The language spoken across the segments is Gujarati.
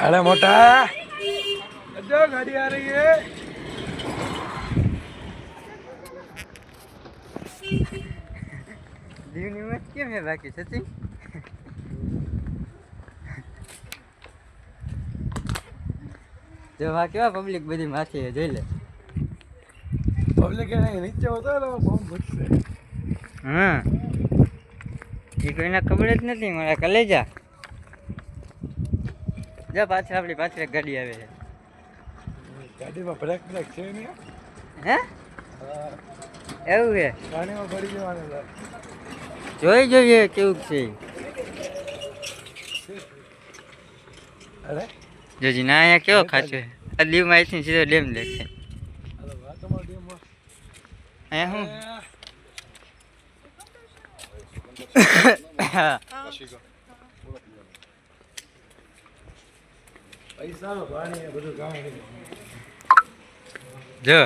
अरे मोटा जो गाड़ी आ रही है। દીવની મત કેમ હે બાકી સચિન? જો આ કેવા પબ્લિક બધી માથે જોઈ લે. पब्लिक है नहीं नीचे होता है ना बम घुससे। હા એ કોઈને ખબર જ નથી મારા કલેજા. જો પાછળ આપણી પાછળ એક ગાડી આવે છે. गाड़ी में ब्रेक ब्रेक છે નહીં હે એવું છે? ગાડીમાં પડી જવાનું છે. જોઈ જોઈએ કેવું છે. અરે જોજી ના અહીંયા કેવો ખાચો છે. આ દીવમાં અહીંથી સીધો ડેમ દેખાય. અરે વાતમાં ડેમમાં અહીંયા શું પૈસાનો પાણી એ બધું કામ નહીં. જો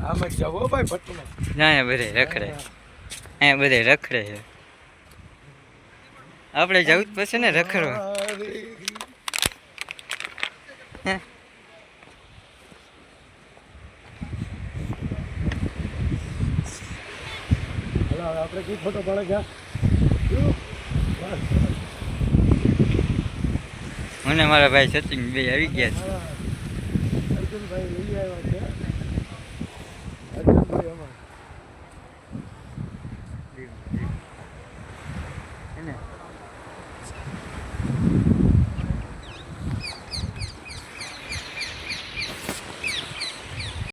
આમ જ જાવ ભાઈ ભટ્ટમાં. અહીંયા બધે રખડે, અહીંયા બધે રખડે છે. આપણે જવું જ પડશે ને રખડવા. હે આપણે કઈ ફોટો પડે ગયા મને મારા ભાઈ સચિન બે આવી ગયા છે. અર્જુનભાઈ લઈ આવ્યા.